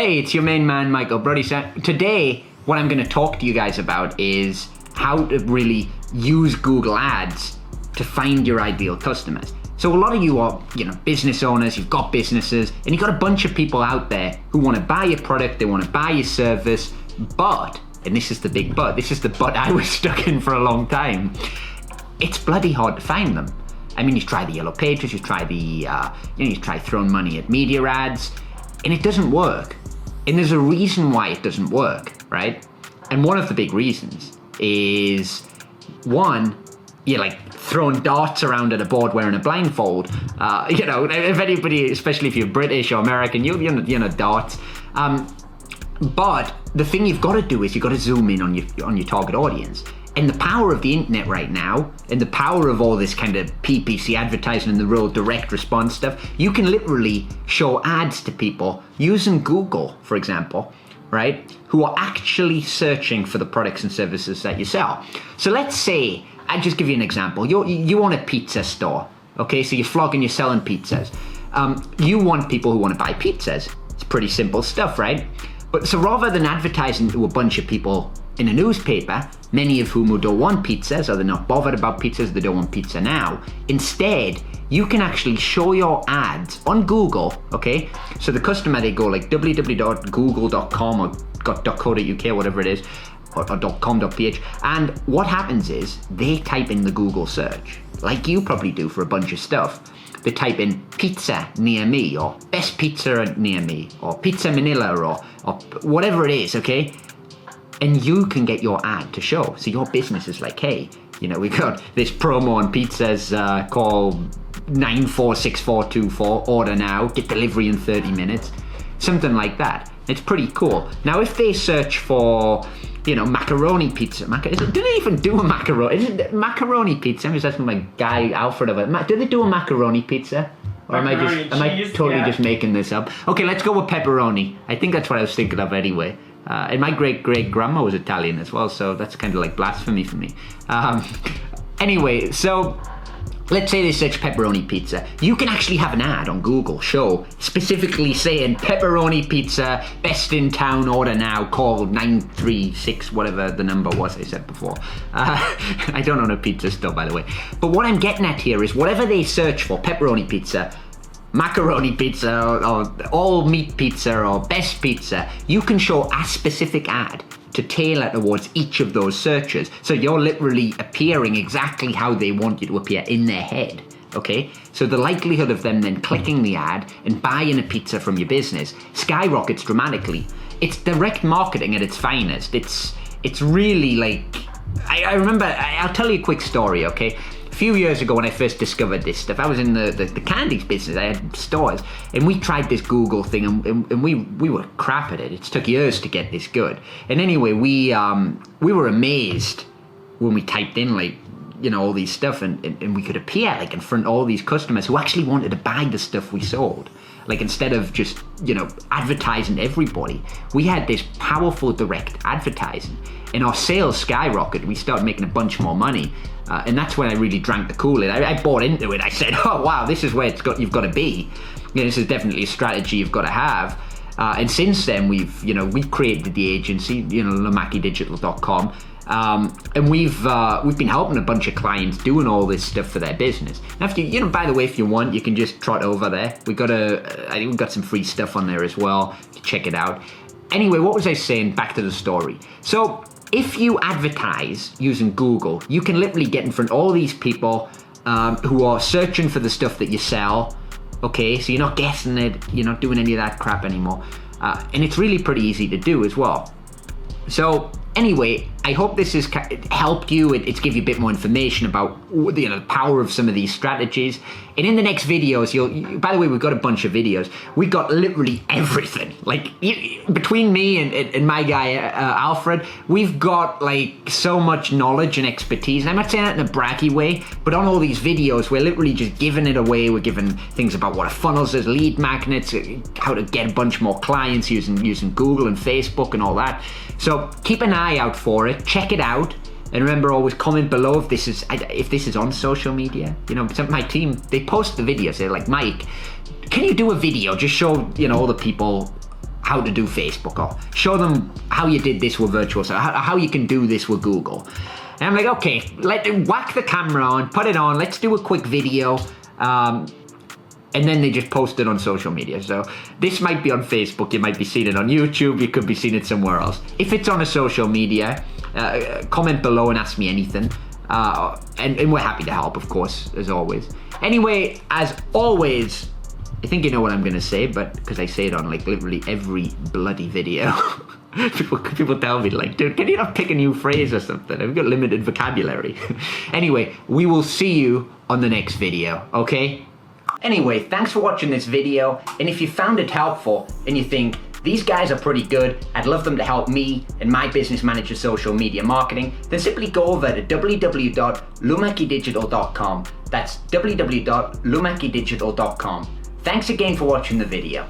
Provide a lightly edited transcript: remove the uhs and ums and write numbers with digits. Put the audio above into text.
Hey, it's your main man, Michael Brodie. So today, what I'm going to talk to you guys about is how to really use Google Ads to find your ideal customers. So a lot of you are, business owners, you've got businesses, and you've got a bunch of people out there who want to buy your product, they want to buy your service, but, and this is the big but, this is the but I was stuck in for a long time, it's bloody hard to find them. I mean, you try the yellow pages, you try you try throwing money at media ads, and it doesn't work. And there's a reason why it doesn't work, right? And one of the big reasons is, one, you're like throwing darts around at a board wearing a blindfold. If anybody, especially if you're British or American, you know darts. But the thing you've got to do is you've got to zoom in on your target audience. And the power of the internet right now, and the power of all this kind of PPC advertising and the real direct response stuff, you can literally show ads to people using Google, for example, right? Who are actually searching for the products and services that you sell. So let's say, I'll just give you an example. You own a pizza store, okay? So you're flogging, you're selling pizzas. You want people who want to buy pizzas. It's pretty simple stuff, right? But so rather than advertising to a bunch of people in a newspaper, many of whom don't want pizzas, or they're not bothered about pizzas, they don't want pizza now. Instead, you can actually show your ads on Google, okay? So the customer, they go like www.google.com or .co.uk, whatever it is, or .com.ph, and what happens is they type in the Google search, like you probably do for a bunch of stuff. They type in pizza near me, or best pizza near me, or pizza Manila, or whatever it is, okay? And you can get your ad to show. So your business is like, hey, we got this promo on pizzas called 946424, order now, get delivery in 30 minutes. Something like that. It's pretty cool. Now, if they search for, macaroni pizza, do they even do a macaroni? Is it macaroni pizza? I'm just asking my guy Alfred of it. Do they do a macaroni pizza? Or am I totally just making this up? Okay, let's go with pepperoni. I think that's what I was thinking of anyway. And my great-great-grandma was Italian as well, so that's kind of like blasphemy for me. Anyway, so let's say they search pepperoni pizza. You can actually have an ad on Google show specifically saying pepperoni pizza, best in town, order now, call 936, whatever the number was I said before. I don't own a pizza store, by the way. But what I'm getting at here is whatever they search for, pepperoni pizza, macaroni pizza, or all meat pizza, or best pizza, you can show a specific ad to tailor towards each of those searches. So you're literally appearing exactly how they want you to appear in their head, okay? So the likelihood of them then clicking the ad and buying a pizza from your business skyrockets dramatically. It's direct marketing at its finest. It's really like, I remember, I'll tell you a quick story, okay? A few years ago when I first discovered this stuff, I was in the candies business. I had stores, and we tried this Google thing, and we were crap at it. It took years to get this good. And anyway, we were amazed when we typed in all these stuff, and we could appear like in front of all these customers who actually wanted to buy the stuff we sold. Like instead of just advertising to everybody, we had this powerful direct advertising, and our sales skyrocketed. We started making a bunch more money. And that's when I really drank the Kool-Aid. I bought into it. I said, oh, wow, this is where you've got to be. This is definitely a strategy you've got to have. And since then, we've created the agency, LumakiDigital.com. And we've been helping a bunch of clients doing all this stuff for their business. Now, by the way, if you want, you can just trot over there. I think we've got some free stuff on there as well to check it out. Anyway, what was I saying? Back to the story. So, if you advertise using Google, you can literally get in front of all these people who are searching for the stuff that you sell. Okay, so you're not guessing it, you're not doing any of that crap anymore. And it's really pretty easy to do as well. So anyway, I hope this has helped you. It's give you a bit more information about the power of some of these strategies. And in the next videos, by the way, we've got a bunch of videos. We got literally everything. Like between me and my guy Alfred, we've got like so much knowledge and expertise. And I'm not saying that in a braggy way, but on all these videos, we're literally just giving it away. We're giving things about what a funnels is, lead magnets, how to get a bunch more clients using Google and Facebook and all that. So keep an eye out for it. Check it out. And remember, always comment below if this is on social media. Some of my team, they post the videos. They're like, Mike, can you do a video? Just show, all the people how to do Facebook, or show them how you did this with virtual, so how you can do this with Google. And I'm like, okay, whack the camera on, put it on, let's do a quick video. And then they just post it on social media. So this might be on Facebook, you might be seeing it on YouTube, you could be seeing it somewhere else. If it's on a social media, comment below and ask me anything. And we're happy to help, of course, as always. Anyway, as always, I think you know what I'm gonna say, but because I say it on like literally every bloody video. People tell me like, dude, can you not pick a new phrase or something? I've got limited vocabulary. Anyway, we will see you on the next video, okay? Anyway, thanks for watching this video, and if you found it helpful and you think, these guys are pretty good, I'd love them to help me and my business manager social media marketing, then simply go over to www.lumakidigital.com. That's www.lumakidigital.com. Thanks again for watching the video.